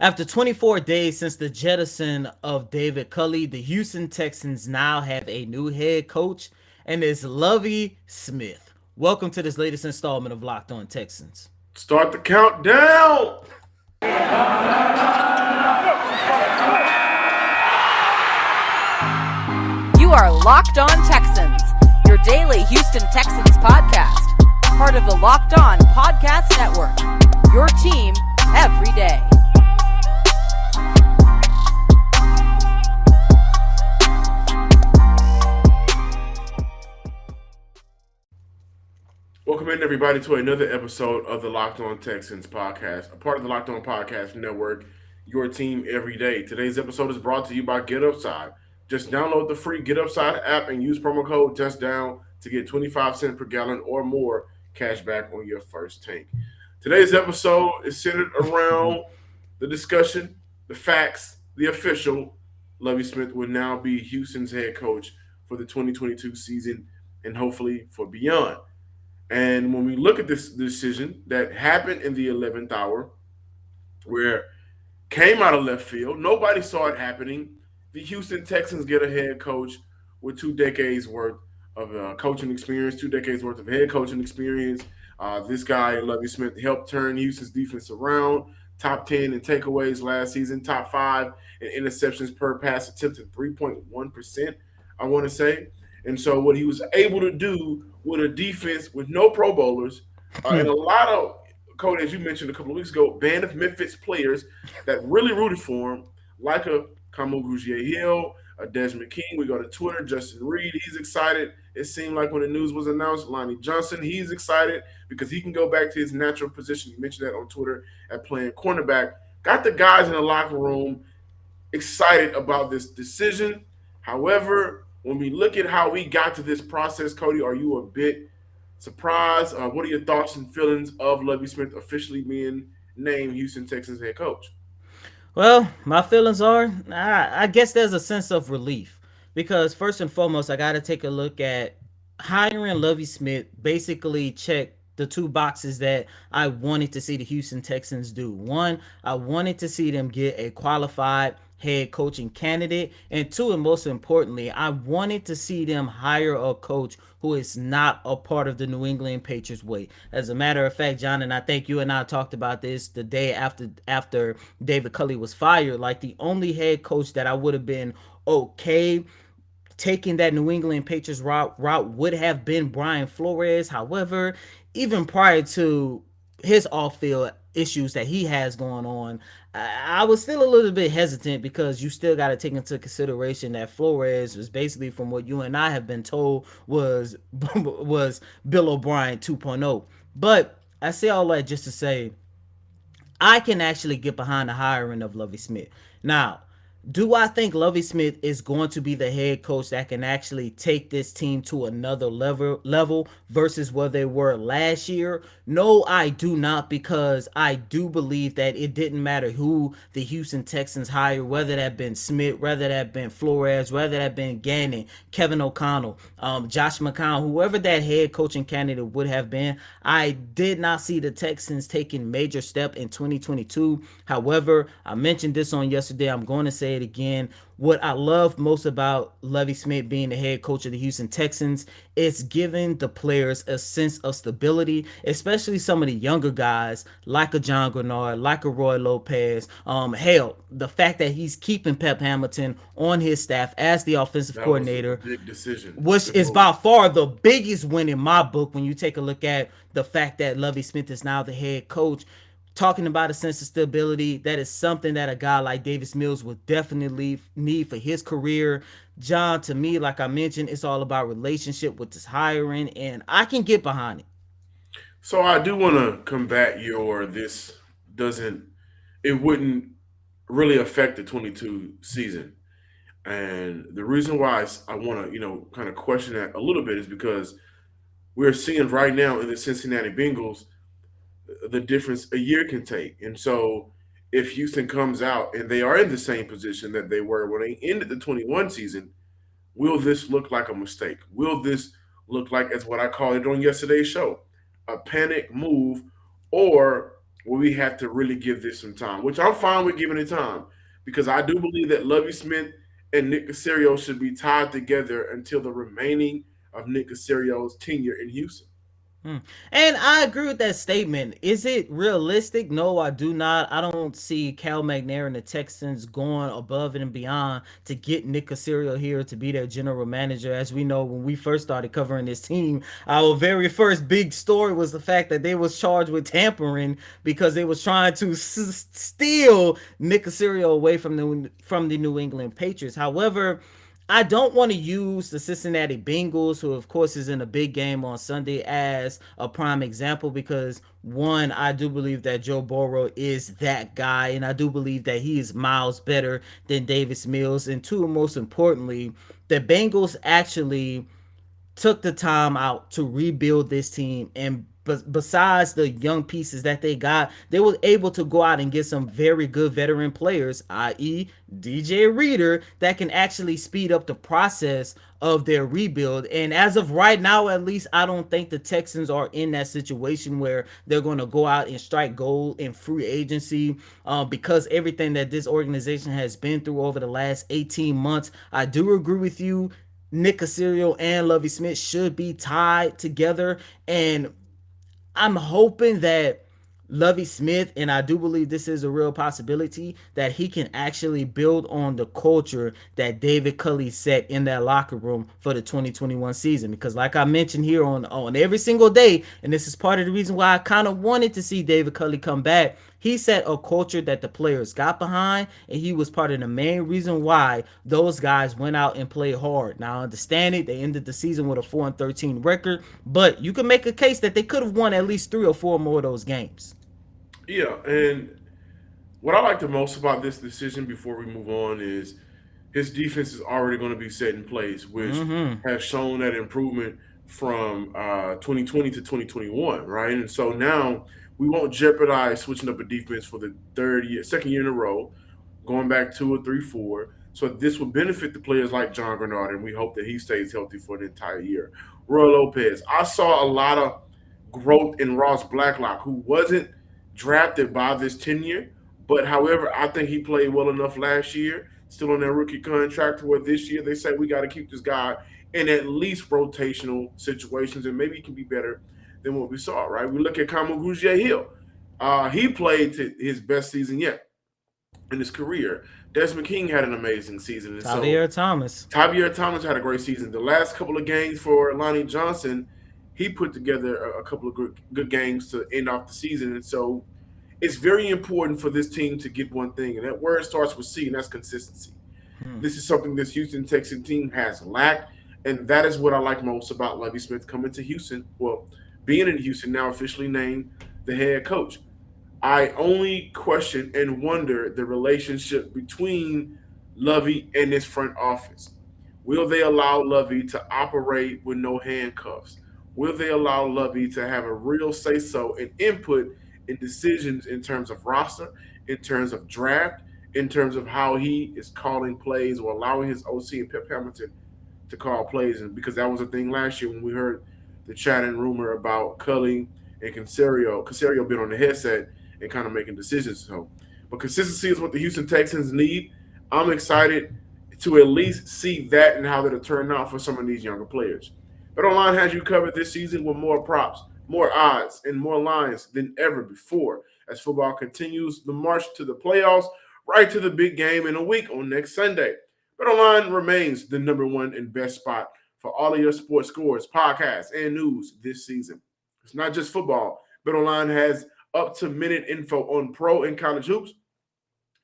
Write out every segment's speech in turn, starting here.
After 24 days since the jettison of David Culley, the Houston Texans now have a new head coach, and it's Lovie Smith. Welcome to this latest installment of Locked On Texans. Start the countdown. You are Locked On Texans, your daily Houston Texans podcast. Part of the Locked On Podcast Network, your team every day. Welcome in, everybody, to another episode of the Locked On Texans podcast, a part of the Locked On Podcast Network, your team every day. Today's episode is brought to you by Get Upside. Just download the free Get Upside app and use promo code JustDown to get 25 cents per gallon or more cash back on your first tank. Today's episode is centered around the discussion, the facts, the official. Lovie Smith will now be Houston's head coach for the 2022 season and hopefully for beyond. And when we look at this decision that happened in the 11th hour, where came out of left field, nobody saw it happening. The Houston Texans get a head coach with 2 decades worth of coaching experience, 2 decades worth of head coaching experience. This guy, Lovie Smith, helped turn Houston's defense around. Top 10 in takeaways last season, top 5 in interceptions per pass attempt at 3.1%, I want to say. And so what he was able to do with a defense with no Pro Bowlers and a lot of, Cody, as you mentioned a couple of weeks ago, band of Memphis players that really rooted for him, like a Kamu Grugier-Hill, a Desmond King. We go to Twitter, Justin Reed, he's excited. It seemed like when the news was announced, Lonnie Johnson, he's excited because he can go back to his natural position. You mentioned that on Twitter at playing cornerback. Got the guys in the locker room excited about this decision. However, when we look at how we got to this process, Cody, are you a bit surprised? What are your thoughts and feelings of Lovie Smith officially being named Houston Texans head coach? Well, my feelings are, I guess there's a sense of relief because first and foremost, I got to take a look at hiring Lovie Smith. Basically, check the two boxes that I wanted to see the Houston Texans do. One, I wanted to see them get a qualified head coaching candidate, and two, and most importantly, I wanted to see them hire a coach who is not a part of the New England Patriots way. As a matter of fact, John, and I think you and I talked about this the day after David Culley was fired. Like, the only head coach that I would have been okay taking that New England Patriots route would have been Brian Flores. However, even prior to his off-field issues that he has going on, I was still a little bit hesitant because you still got to take into consideration that Flores was basically, from what you and I have been told, was Bill O'Brien 2.0. But I say all that just to say I can actually get behind the hiring of Lovie Smith. Now, do I think Lovie Smith is going to be the head coach that can actually take this team to another level versus where they were last year? No, I do not, because I do believe that it didn't matter who the Houston Texans hired, whether that been Smith, whether that been Flores, whether that been Gannon, Kevin O'Connell, Josh McCown, whoever that head coaching candidate would have been. I did not see the Texans taking major step in 2022. However, I mentioned this on yesterday. I'm going to say it again. What I love most about Lovie Smith being the head coach of the Houston Texans is giving the players a sense of stability, especially some of the younger guys like a John Grenard, like a Roy Lopez. Hell, the fact that he's keeping Pep Hamilton on his staff as the offensive That was a coordinator, big decision. which is by far the biggest win in my book when you take a look at the fact that Lovie Smith is now the head coach. Talking about a sense of stability, that is something that a guy like Davis Mills would definitely need for his career. John, to me, like I mentioned, it's all about relationship with this hiring, and I can get behind it. So I do want to combat your this doesn't it wouldn't really affect the 22 season. And the reason why I want to, kind of question that a little bit is because we're seeing right now in the Cincinnati Bengals the difference a year can take. And so if Houston comes out and they are in the same position that they were when they ended the 21 season, will this look like a mistake? Will this look like, as what I called it on yesterday's show, a panic move, or where we have to really give this some time, which I'm fine with giving it time because I do believe that Lovie Smith and Nick Casario should be tied together until the remaining of Nick Casario's tenure in Houston. Hmm. And I agree with that statement. Is it realistic? No, I do not. I don't see Cal McNair and the Texans going above and beyond to get Nick Casario here to be their general manager. As we know, when we first started covering this team, our very first big story was the fact that they was charged with tampering because they was trying to steal Nick Casario away from the New England Patriots. However, I don't want to use the Cincinnati Bengals, who of course is in a big game on Sunday, as a prime example because one, I do believe that Joe Burrow is that guy, and I do believe that he is miles better than Davis Mills. And two, most importantly, the Bengals actually took the time out to rebuild this team, and besides the young pieces that they got, they were able to go out and get some very good veteran players, i.e. DJ Reader, that can actually speed up the process of their rebuild. And as of right now, at least, I don't think the Texans are in that situation where they're going to go out and strike gold in free agency, because everything that this organization has been through over the last 18 months. I do agree with you. Nick Casario and Lovie Smith should be tied together. And I'm hoping that Lovie Smith, and I do believe this is a real possibility, that he can actually build on the culture that David Culley set in that locker room for the 2021 season. Because like I mentioned here on every single day, and this is part of the reason why I kind of wanted to see David Culley come back, he set a culture that the players got behind, and he was part of the main reason why those guys went out and played hard. Now, I understand it. They ended the season with a 4-13 record, but you can make a case that they could have won at least 3 or 4 more of those games. Yeah, and what I like the most about this decision before we move on is his defense is already going to be set in place, which Mm-hmm. has shown that improvement from 2020 to 2021, right? And so now we won't jeopardize switching up a defense for the second year in a row, going back 2 or 3, 4. So this will benefit the players like John Grenard, and we hope that he stays healthy for the entire year. Roy Lopez, I saw a lot of growth in Ross Blacklock, who wasn't drafted by this tenure, but however, I think he played well enough last year, still on that rookie contract, where this year they say we got to keep this guy in at least rotational situations, and maybe he can be better than what we saw, right? We look at Kamu Hill. He played to his best season yet in his career. Desmond King had an amazing season. And so Javier Thomas. Javier Thomas had a great season. The last couple of games for Lonnie Johnson, he put together a couple of good games to end off the season. And so it's very important for this team to get one thing, and that word starts with C, and that's consistency. Hmm. This is something this Houston Texans team has lacked, and that is what I like most about Lovie Smith coming to Houston. Well, being in Houston, now officially named the head coach. I only question and wonder the relationship between Lovey and his front office. Will they allow Lovey to operate with no handcuffs? Will they allow Lovey to have a real say so and input in decisions in terms of roster, in terms of draft, in terms of how he is calling plays or allowing his OC and Pep Hamilton to call plays? And because that was a thing last year when we heard the chat and rumor about Cully and Casario being on the headset and kind of making decisions. So, but consistency is what the Houston Texans need. I'm excited to at least see that and how that'll turn out for some of these younger players. BetOnline has you covered this season with more props, more odds, and more lines than ever before as football continues the march to the playoffs, right to the big game in a week on next Sunday. BetOnline remains the number one and best spot for all of your sports scores, podcasts, and news this season. It's not just football. BetOnline has up-to-minute info on pro and college hoops,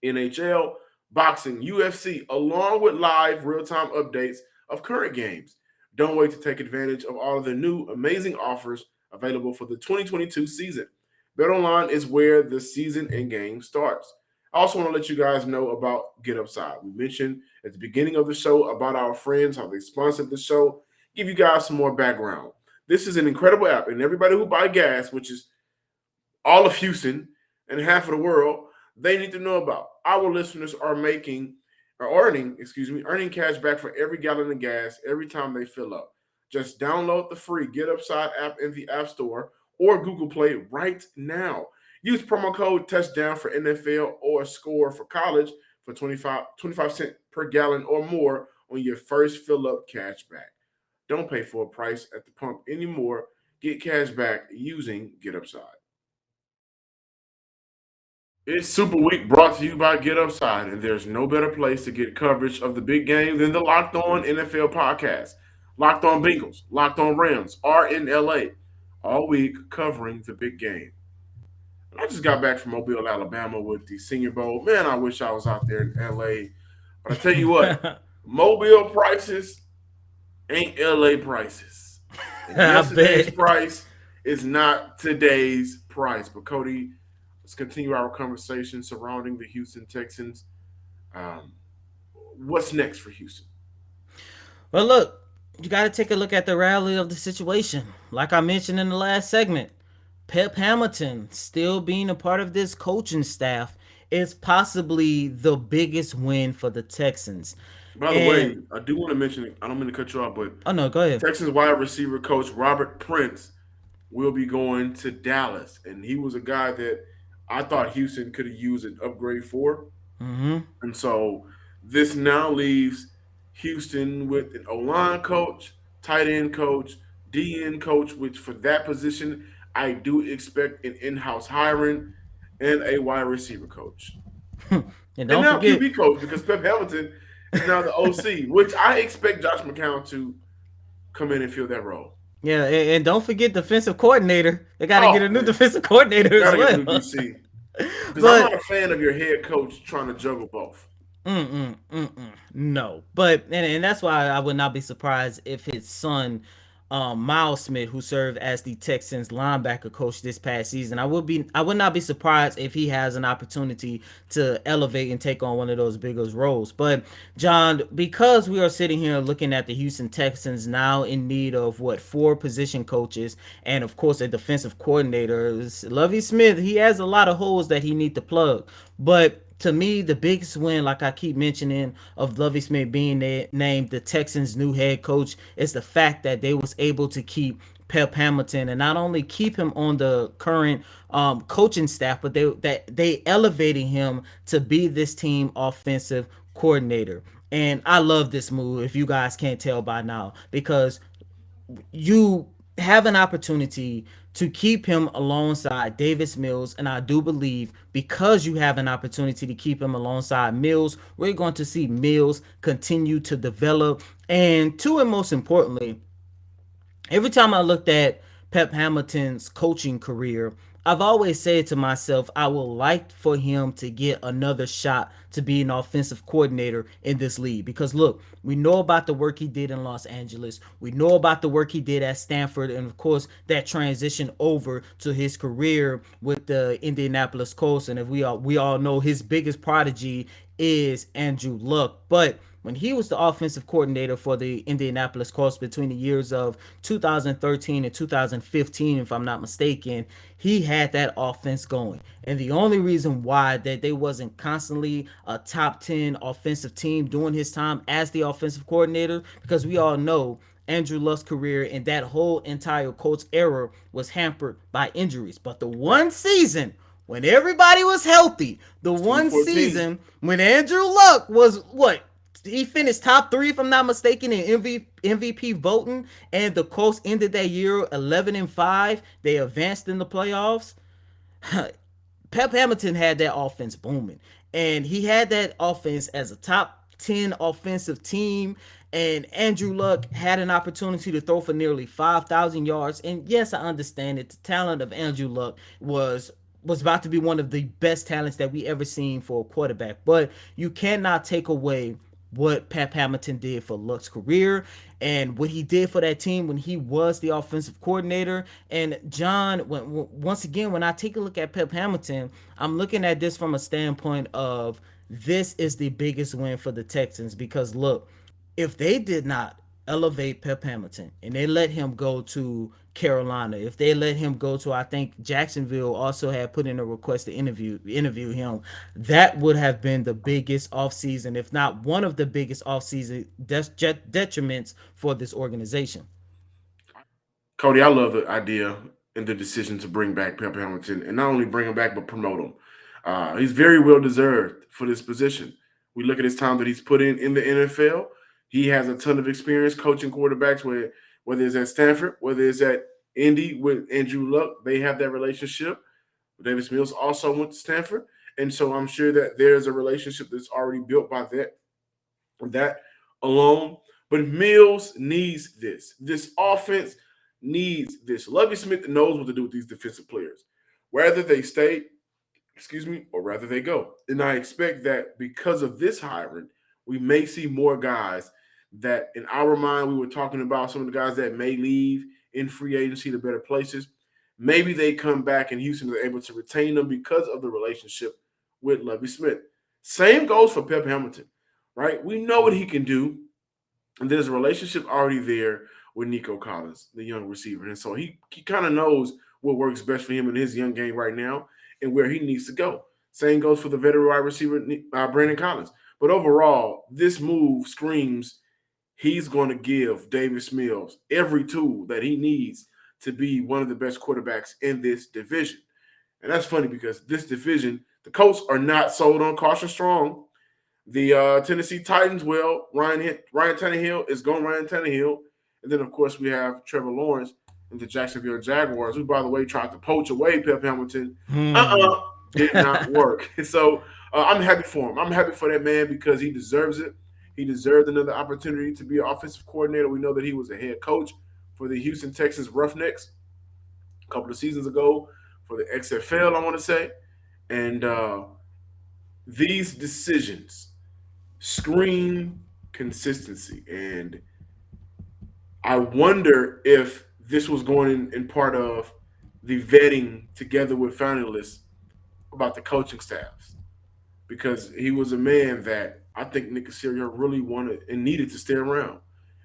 NHL, boxing, UFC, along with live real-time updates of current games. Don't wait to take advantage of all of the new amazing offers available for the 2022 season. BetOnline is where the season and game starts. I also want to let you guys know about Get Upside. We mentioned at the beginning of the show about our friends, how they sponsored the show. Give you guys some more background. This is an incredible app, and everybody who buy gas, which is all of Houston and half of the world, they need to know about. Our listeners are earning cash back for every gallon of gas every time they fill up. Just download the free Get Upside app in the App Store or Google Play right now. Use promo code touchdown for NFL or score for college for 25 cents per gallon or more on your first fill up cash back. Don't pay for a price at the pump anymore. Get cash back using Get Upside. It's Super Week brought to you by Get Upside, and there's no better place to get coverage of the big game than the Locked On NFL podcast. Locked On Bengals, Locked On Rams are in LA all week covering the big game. I just got back from Mobile, Alabama with the Senior Bowl. Man, I wish I was out there in LA. But I tell you what, Mobile prices ain't LA prices. And I yesterday's bet. price is not today's price. But Cody, let's continue our conversation surrounding the Houston Texans. Um, what's next for Houston? Well, look, you got to take a look at the reality of the situation. Like I mentioned in the last segment, Pep Hamilton still being a part of this coaching staff is possibly the biggest win for the Texans. By the way, And I do want to mention, I don't mean to cut you off, but oh no, go ahead. Texans wide receiver coach Robert Prince will be going to Dallas. And he was a guy that I thought Houston could have used an upgrade for. Mm-hmm. And so this now leaves Houston with an O line coach, tight end coach, DN coach, which for that position, I do expect an in house hiring and a wide receiver coach. And And don't now forget, QB coach because Pep Hamilton is now the OC, which I expect Josh McCown to come in and fill that role. yeah, and don't forget defensive coordinator. They got to get Oh, a new man. defensive coordinator as Gotta get a new well. DC. Because I'm not But a fan of your head coach trying to juggle both. no, but and that's why I would not be surprised if his son, Miles Smith, who served as the Texans linebacker coach this past season, I would not be surprised if he has an opportunity to elevate and take on one of those bigger roles. But John, because we are sitting here looking at the Houston Texans now in need of what, four position coaches and of course a defensive coordinator, Lovie Smith, he has a lot of holes that he need to plug, but to me, the biggest win, like I keep mentioning, of Lovie Smith being named the Texans' new head coach is the fact that they was able to keep Pep Hamilton and not only keep him on the current coaching staff, but they elevating him to be this team offensive coordinator. And I love this move, if you guys can't tell by now, because you have an opportunity to keep him alongside Davis Mills, and I do believe because you have an opportunity to keep him alongside Mills, we're going to see Mills continue to develop. And two, and most importantly, every time I looked at Pep Hamilton's coaching career, I've always said to myself, I would like for him to get another shot to be an offensive coordinator in this league. Because look, we know about the work he did in Los Angeles. We know about the work he did at Stanford. And of course, that transition over to his career with the Indianapolis Colts. And if we all know his biggest prodigy is Andrew Luck. But when he was the offensive coordinator for the Indianapolis Colts between the years of 2013 and 2015, if I'm not mistaken, he had that offense going. And the only reason why that they wasn't constantly a top 10 offensive team during his time as the offensive coordinator, because we all know Andrew Luck's career and that whole entire Colts era was hampered by injuries. But the one season when everybody was healthy, the It's one 2014. season when Andrew Luck was what, he finished top three, if I'm not mistaken, in MVP voting, and the Colts ended that year 11-5. They advanced in the playoffs. Pep Hamilton had that offense booming, and he had that offense as a top 10 offensive team. And Andrew Luck had an opportunity to throw for nearly 5,000 yards. And yes, I understand it. The talent of Andrew Luck was about to be one of the best talents that we ever seen for a quarterback. But you cannot take away what Pep Hamilton did for Luck's career and what he did for that team when he was the offensive coordinator. And John, once again, when I take a look at Pep Hamilton, I'm looking at this from a standpoint of this is the biggest win for the Texans because look, if they did not elevate Pep Hamilton and they let him go to Carolina, if they let him go to, I think Jacksonville also had put in a request to interview him, that would have been the biggest offseason, if not one of the biggest offseason detriments for this organization. Cody, I love the idea. in the decision to bring back Pep Hamilton, and not only bring him back but promote him. He's very well deserved for this position. We look at his time that he's put in the NFL. He has a ton of experience coaching quarterbacks, whether it's at Stanford, whether it's at Indy with Andrew Luck. They have that relationship. Davis Mills also went to Stanford, and so I'm sure that there's a relationship that's already built by that alone. But Mills needs this. This offense needs this. Lovie Smith knows what to do with these defensive players, whether they stay, or rather they go. And I expect that because of this hiring, we may see more guys that in our mind we were talking about some of the guys that may leave in free agency to better places. Maybe they come back and Houston is able to retain them because of the relationship with Lovie Smith. Same goes for Pep Hamilton, right? We know what he can do, and there's a relationship already there with Nico Collins, the young receiver. And so he kind of knows what works best for him in his young game right now and where he needs to go. Same goes for the veteran wide receiver, Brandon Collins. But overall, this move screams he's going to give Davis Mills every tool that he needs to be one of the best quarterbacks in this division. And that's funny because this division, the Colts are not sold on Carson Strong. The Tennessee Titans, well, Ryan Tannehill is going Ryan Tannehill. And then, of course, we have Trevor Lawrence and the Jacksonville Jaguars, who, by the way, tried to poach away Pep Hamilton. Did not work. So I'm happy for him. I'm happy for that man because he deserves it. He deserved another opportunity to be an offensive coordinator. We know that he was a head coach for the Houston Texans Roughnecks a couple of seasons ago for the XFL, I want to say. And these decisions scream consistency. And I wonder if this was going in part of the vetting together with finalists about the coaching staffs. Because he was a man that I think Nick Casario really wanted and needed to stay around.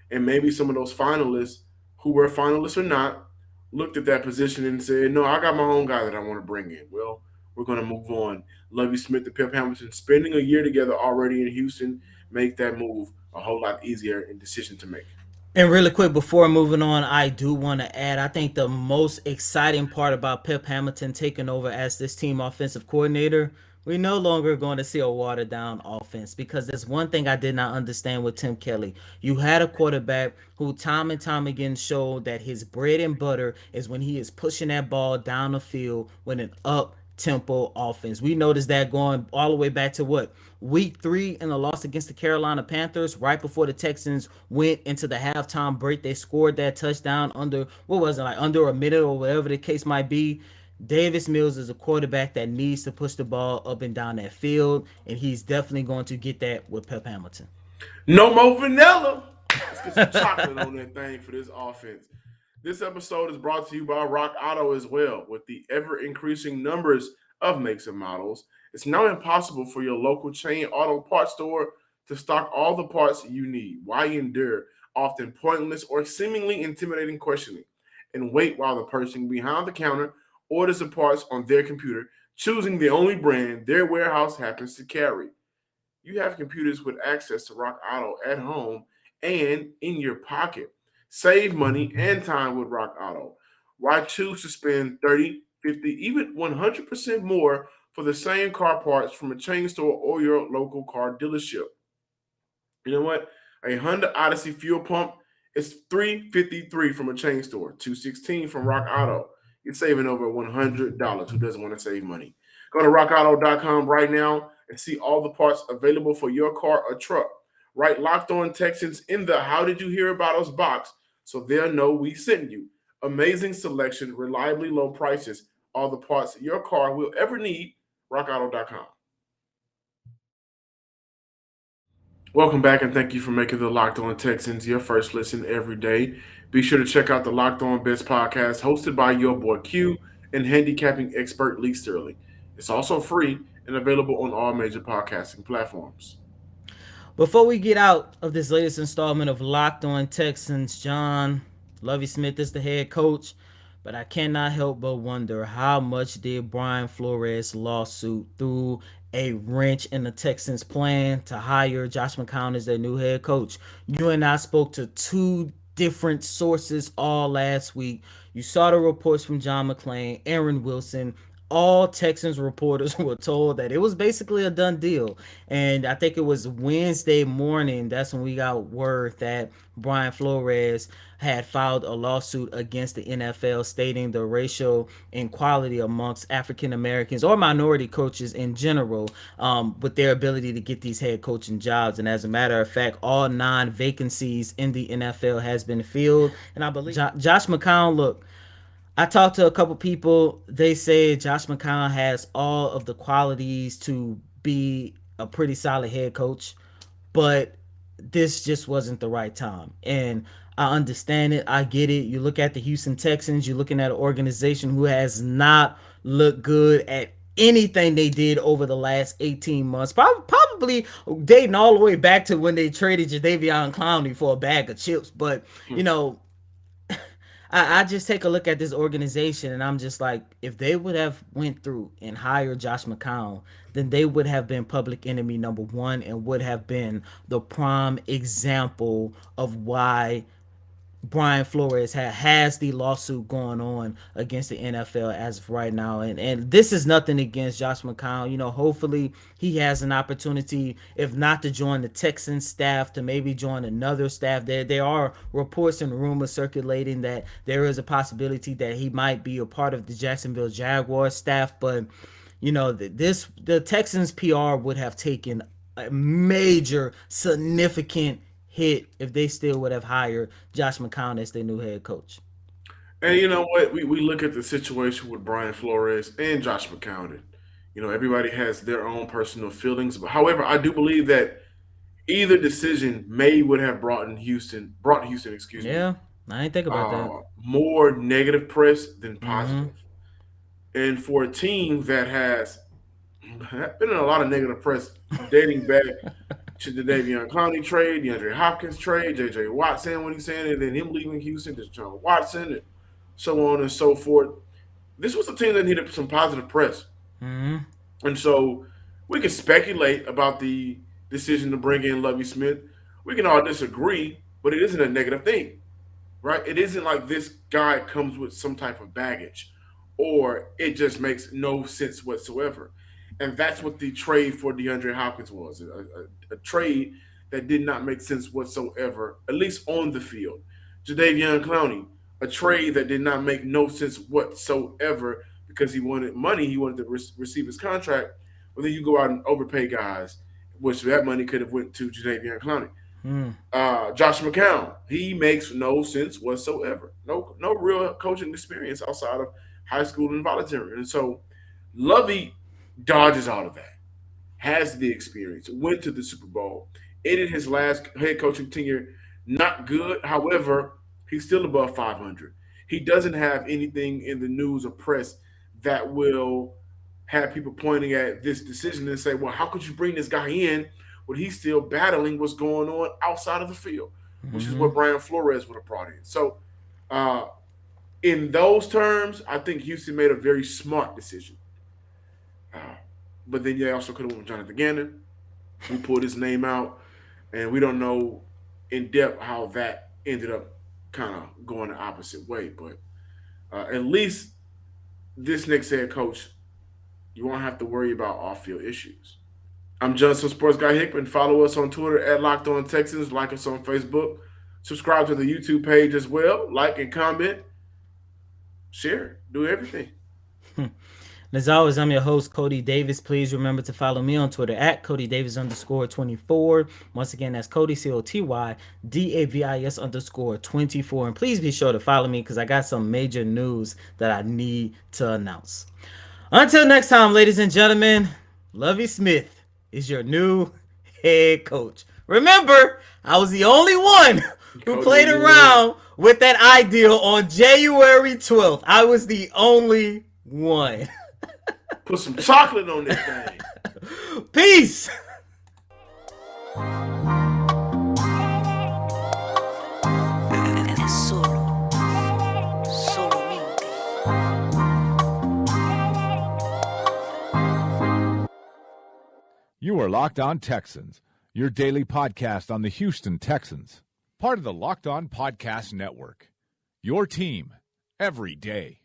And maybe some of those finalists, who were finalists or not, looked at that position and said, no, I got my own guy that I want to bring in. Well, we're going to move on. Lovie Smith and Pep Hamilton spending a year together already in Houston make that move a whole lot easier and decision to make. And really quick, before moving on, I do want to add, I think the most exciting part about Pep Hamilton taking over as this team offensive coordinator, we no longer going to see a watered down offense, because there's one thing I did not understand with Tim Kelly. You had a quarterback who time and time again showed that his bread and butter is when he is pushing that ball down the field with an up tempo offense. We noticed that going all the way back to what, week 3 in the loss against the Carolina Panthers, right before the Texans went into the halftime break. They scored that touchdown under, what was it, like under a minute or whatever the case might be. Davis Mills is a quarterback that needs to push the ball up and down that field, and he's definitely going to get that with Pep Hamilton. No more vanilla. Let's get some chocolate on that thing for this offense. This episode is brought to you by Rock Auto as well. With the ever increasing numbers of makes and models, it's now impossible for your local chain auto parts store to stock all the parts you need. Why endure often pointless or seemingly intimidating questioning and wait while the person behind the counter orders the parts on their computer, choosing the only brand their warehouse happens to carry? You have computers with access to Rock Auto at home and in your pocket. Save money and time with Rock Auto. Why choose to spend 30, 50, even 100% more for the same car parts from a chain store or your local car dealership? You know what? A Honda Odyssey fuel pump is $353 from a chain store, $216 from Rock Auto. You're saving over $100. Who doesn't want to save money? Go to rockauto.com right now and see all the parts available for your car or truck. Write Locked On Texans in the How Did You Hear About Us box so they'll know we sent you. Amazing selection, reliably low prices, all the parts your car will ever need. rockauto.com. Welcome back, and thank you for making the Locked On Texans your first listen every day. Be sure to check out the Locked On Bets podcast hosted by your boy Q and handicapping expert Lee Sterling. It's also free and available on all major podcasting platforms. Before we get out of this latest installment of Locked On Texans, John, Lovie Smith is the head coach, but I cannot help but wonder how much did Brian Flores' lawsuit threw a wrench in the Texans' plan to hire Josh McCown as their new head coach. You and I spoke to two different sources all last week. You saw the reports from John McClain, Aaron Wilson. All Texans reporters were told that it was basically a done deal. And I think it was Wednesday morning, that's when we got word that Brian Flores had filed a lawsuit against the NFL stating the racial inequality amongst African Americans or minority coaches in general, with their ability to get these head coaching jobs. And as a matter of fact, all 9 vacancies in the NFL has been filled. And I believe Josh McCown, look, I talked to a couple people. They say Josh McCown has all of the qualities to be a pretty solid head coach, but this just wasn't the right time. And I understand it. I get it. You look at the Houston Texans, you're looking at an organization who has not looked good at anything they did over the last 18 months. Probably dating all the way back to when they traded Jadeveon Clowney for a bag of chips. But, you know, I just take a look at this organization and I'm just like, if they would have went through and hired Josh McCown, then they would have been public enemy number one and would have been the prime example of why Brian Flores has the lawsuit going on against the NFL as of right now. And this is nothing against Josh McCown. You know, hopefully he has an opportunity, if not to join the Texans staff, to maybe join another staff. There are reports and rumors circulating that there is a possibility that he might be a part of the Jacksonville Jaguars staff. But, you know, the Texans PR would have taken a major, significant hit if they still would have hired Josh McCown as their new head coach. And you know what? We look at the situation with Brian Flores and Josh McCown. And, everybody has their own personal feelings. But however, I do believe that either decision may would have brought Houston, excuse me, Yeah, I didn't think about that. more negative press than Mm-hmm. positive. And for a team that has been in a lot of negative press dating back to the Davion Clowney trade, the Andre Hopkins trade, J.J. Watson when he's saying it, then him leaving Houston, to John Watson, and so on and so forth. This was a team that needed some positive press. Mm-hmm. And so we can speculate about the decision to bring in Lovie Smith. We can all disagree, but it isn't a negative thing, right? It isn't like this guy comes with some type of baggage or it just makes no sense whatsoever. And that's what the trade for DeAndre Hopkins was a trade that did not make sense whatsoever, at least on the field. Jadeveon Clowney, a trade that did not make no sense whatsoever because he wanted money, he wanted to receive his contract. But then you go out and overpay guys, which that money could have went to Jadeveon Clowney. Mm. Josh McCown, he makes no sense whatsoever. No real coaching experience outside of high school and voluntary. And so Lovey dodges all of that, has the experience, went to the Super Bowl, ended his last head coaching tenure not good. However, he's still above 500. He doesn't have anything in the news or press that will have people pointing at this decision and say, well, how could you bring this guy in when he's still battling what's going on outside of the field, which is Mm-hmm. what Brian Flores would have brought in. So, uh, in those terms, I think Houston made a very smart decision. Uh, but then they also could have went with Jonathan Gannon, who pulled his name out, and we don't know in depth how that ended up kind of going the opposite way. But at least this next head coach, you won't have to worry about off-field issues. I'm Johnson Sports Guy Hickman. Follow us on Twitter at Locked On Texans. Like us on Facebook. Subscribe to the YouTube page as well. Like and comment. Share. Do everything. As always, I'm your host, Cody Davis. Please remember to follow me on Twitter at CodyDavis_24. Once again, that's Cody, COTYDAVIS_24. And please be sure to follow me because I got some major news that I need to announce. Until next time, ladies and gentlemen, Lovie Smith is your new head coach. Remember, I was the only one who Cody, played around with that idea on January 12th. I was the only one. Put some chocolate on this thing. Peace. You are Locked On Texans, your daily podcast on the Houston Texans. Part of the Locked On Podcast Network. Your team every day.